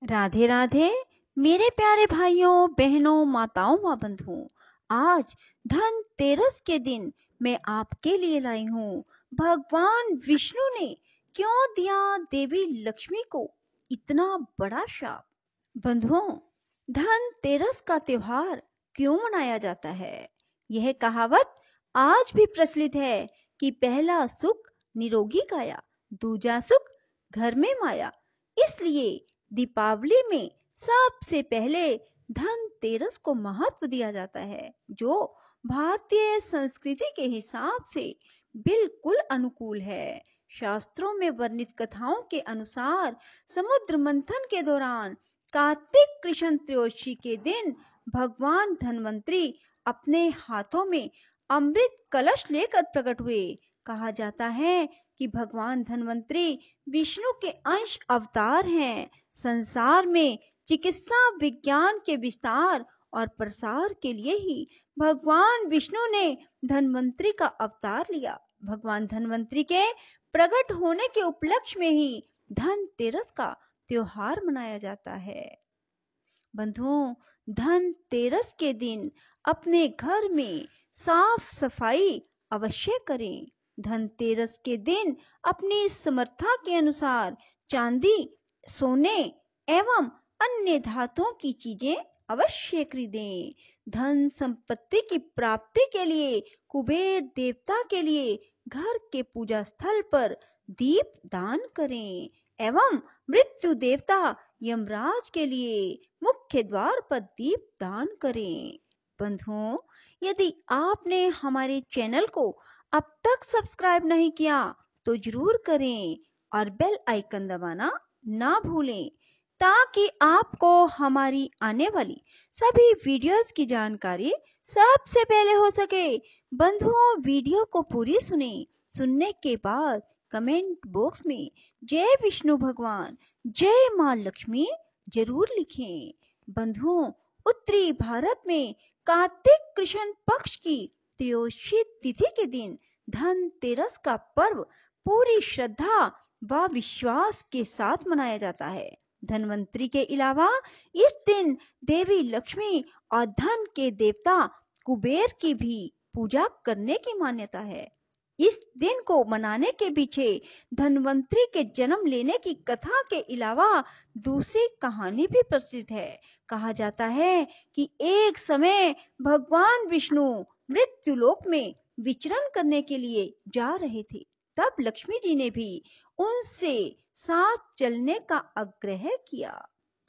राधे राधे मेरे प्यारे भाइयों बहनों माताओं व बंधुओं। आज धनतेरस के दिन मैं आपके लिए लाई हूँ भगवान विष्णु ने क्यों दिया देवी लक्ष्मी को इतना बड़ा शाप। बंधुओं, धनतेरस का त्योहार क्यों मनाया जाता है? यह कहावत आज भी प्रचलित है कि पहला सुख निरोगी काया, दूजा सुख घर में माया। इसलिए दीपावली में सबसे पहले धनतेरस को महत्व दिया जाता है, जो भारतीय संस्कृति के हिसाब से बिल्कुल अनुकूल है। शास्त्रों में वर्णित कथाओं के अनुसार समुद्र मंथन के दौरान कार्तिक कृष्ण त्रयोदशी के दिन भगवान धन्वंतरी अपने हाथों में अमृत कलश लेकर प्रकट हुए। कहा जाता है कि भगवान धन्वंतरी विष्णु के अंश अवतार हैं। संसार में चिकित्सा विज्ञान के विस्तार और प्रसार के लिए ही भगवान विष्णु ने धन्वंतरी का अवतार लिया। भगवान धन्वंतरी के प्रकट होने के उपलक्ष्य में ही धनतेरस का त्योहार मनाया जाता है। बंधुओं, धनतेरस के दिन अपने घर में साफ सफाई अवश्य करें। धनतेरस के दिन अपनी समर्था के अनुसार चांदी, सोने एवं अन्य धातुओं की चीजें अवश्य खरीदें। धन संपत्ति की प्राप्ति के लिए कुबेर देवता के लिए घर के पूजा स्थल पर दीप दान करें एवं मृत्यु देवता यमराज के लिए मुख्य द्वार पर दीप दान करें। बंधुओं, यदि आपने हमारे चैनल को अब तक सब्सक्राइब नहीं किया तो जरूर करें और बेल आइकन दबाना ना भूलें, ताकि आपको हमारी आने वाली सभी वीडियोस की जानकारी सबसे पहले हो सके। बंधुओं, वीडियो को पूरी सुने। सुनने के बाद कमेंट बॉक्स में जय विष्णु भगवान, जय मां लक्ष्मी जरूर लिखें। बंधुओं, उत्तरी भारत में कार्तिक कृष्ण पक्ष की त्रयोदशी तिथि के दिन धनतेरस का पर्व पूरी श्रद्धा व विश्वास के साथ मनाया जाता है। धन्वंतरी के अलावा इस दिन देवी लक्ष्मी और धन के देवता कुबेर की भी पूजा करने की मान्यता है। इस दिन को मनाने के पीछे धन्वंतरी के जन्म लेने की कथा के अलावा दूसरी कहानी भी प्रचलित है। कहा जाता है कि एक समय भगवान विष्णु मृत्युलोक में विचरण करने के लिए जा रहे थे। तब लक्ष्मी जी ने भी उनसे साथ चलने का आग्रह किया,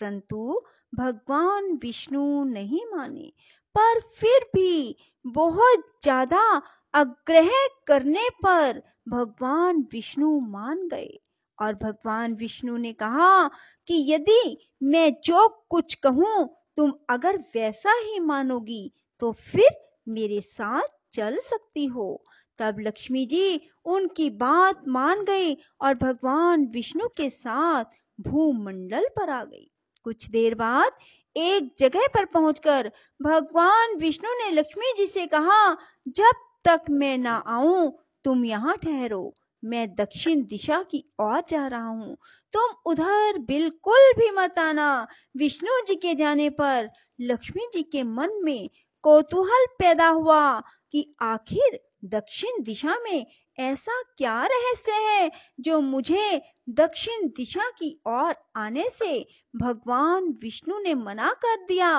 परंतु भगवान विष्णु नहीं माने। पर फिर भी बहुत ज्यादा आग्रह करने पर भगवान विष्णु मान गए और भगवान विष्णु ने कहा कि यदि मैं जो कुछ कहूं तुम अगर वैसा ही मानोगी तो फिर मेरे साथ चल सकती हो। तब लक्ष्मी जी उनकी बात मान गई और भगवान विष्णु के साथ भूमंडल पर आ गई। कुछ देर बाद एक जगह पर पहुंचकर भगवान विष्णु ने लक्ष्मी जी से कहा, जब तक मैं ना आऊं तुम यहाँ ठहरो, मैं दक्षिण दिशा की ओर जा रहा हूँ, तुम उधर बिल्कुल भी मत आना। विष्णु जी के जाने पर लक्ष्मी जी के मन में कौतूहल पैदा हुआ कि आखिर दक्षिण दिशा में ऐसा क्या रहस्य है जो मुझे दक्षिण दिशा की ओर आने से भगवान विष्णु ने मना कर दिया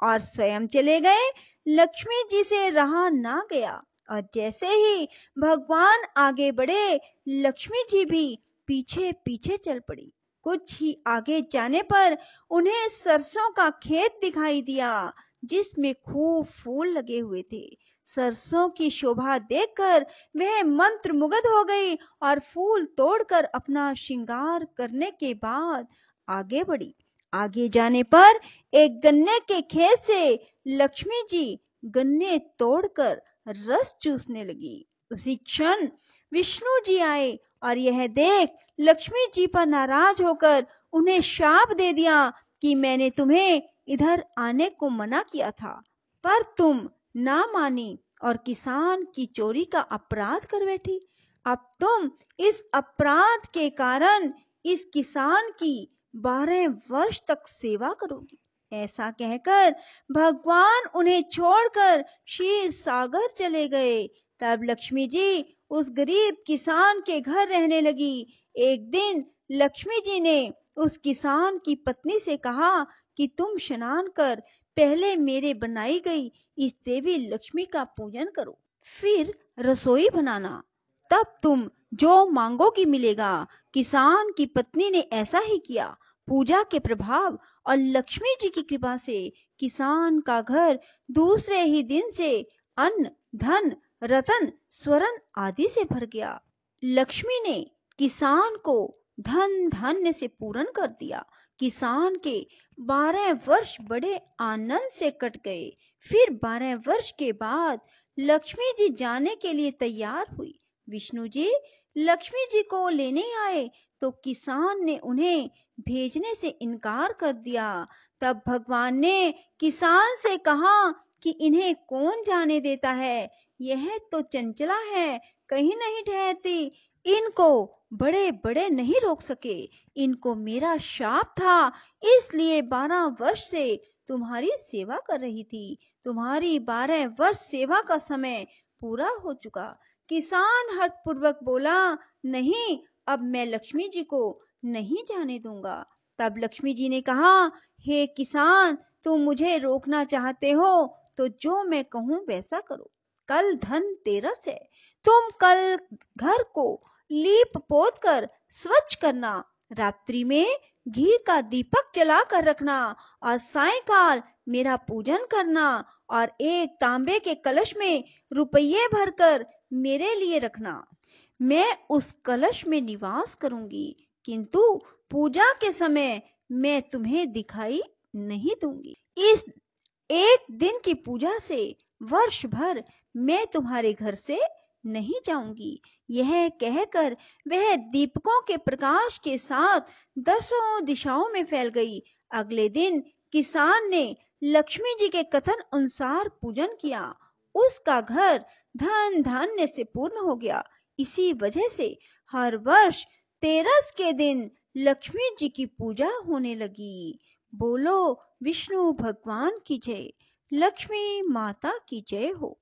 और स्वयं चले गए। लक्ष्मी जी से रहा ना गया और जैसे ही भगवान आगे बढ़े लक्ष्मी जी भी पीछे पीछे चल पड़ी। कुछ ही आगे जाने पर उन्हें सरसों का खेत दिखाई दिया जिसमें खूब फूल लगे हुए थे। सरसों की शोभा देखकर वह मंत्रमुग्ध हो गई और फूल तोड़कर अपना श्रृंगार करने के बाद आगे बढ़ी। आगे जाने पर एक गन्ने के खेत से लक्ष्मी जी गन्ने तोड़कर रस चूसने लगी। उसी क्षण विष्णु जी आए और यह देख लक्ष्मी जी पर नाराज होकर उन्हें शाप दे दिया कि मैंने तुम्हें इधर आने को मना किया था, पर तुम ना मानी और किसान की चोरी का अपराध कर बैठी। अब तुम इस अपराध के कारण इस किसान की 12 वर्ष तक सेवा करोगी। ऐसा कहकर भगवान उन्हें छोड़कर क्षीर सागर चले गए। तब लक्ष्मी जी उस गरीब किसान के घर रहने लगी। एक दिन लक्ष्मी जी ने उस किसान की पत्नी से कहा कि तुम स्नान कर पहले मेरे बनाई गई इस देवी लक्ष्मी का पूजन करो, फिर रसोई बनाना, तब तुम जो मांगोगी मिलेगा। किसान की पत्नी ने ऐसा ही किया। पूजा के प्रभाव और लक्ष्मी जी की कृपा से किसान का घर दूसरे ही दिन से अन्न, धन, रतन, स्वर्ण आदि से भर गया। लक्ष्मी ने किसान को धन धान्य से पूर्ण कर दिया। किसान के 12 वर्ष बड़े आनंद से कट गए। फिर 12 वर्ष के बाद लक्ष्मी जी जाने के लिए तैयार हुई। विष्णु जी लक्ष्मी जी को लेने आए तो किसान ने उन्हें भेजने से इनकार कर दिया। तब भगवान ने किसान से कहा कि इन्हें कौन जाने देता है, यह तो चंचला है, कहीं नहीं ठहरती, इनको बड़े बड़े नहीं रोक सके। इनको मेरा शाप था, इसलिए 12 वर्ष से तुम्हारी सेवा कर रही थी। तुम्हारी 12 वर्ष सेवा का समय पूरा हो चुका। किसान हठपूर्वक बोला, नहीं, अब मैं लक्ष्मी जी को नहीं जाने दूंगा। तब लक्ष्मी जी ने कहा, हे किसान, तुम मुझे रोकना चाहते हो तो जो मैं कहूं वैसा करो। कल धनतेरस है, तुम कल घर को लीप पोत कर स्वच्छ करना। रात्रि में घी का दीपक जला कर रखना और सायंकाल मेरा पूजन करना और एक तांबे के कलश में रुपये भरकर मेरे लिए रखना। मैं उस कलश में निवास करूंगी, किंतु पूजा के समय मैं तुम्हें दिखाई नहीं दूंगी। इस एक दिन की पूजा से वर्ष भर मैं तुम्हारे घर से नहीं जाऊंगी। यह कहकर वह दीपकों के प्रकाश के साथ 10 दिशाओं में फैल गई। अगले दिन किसान ने लक्ष्मी जी के कथन अनुसार पूजन किया। उसका घर धन धान्य से पूर्ण हो गया। इसी वजह से हर वर्ष तेरस के दिन लक्ष्मी जी की पूजा होने लगी। बोलो विष्णु भगवान की जय, लक्ष्मी माता की जय हो।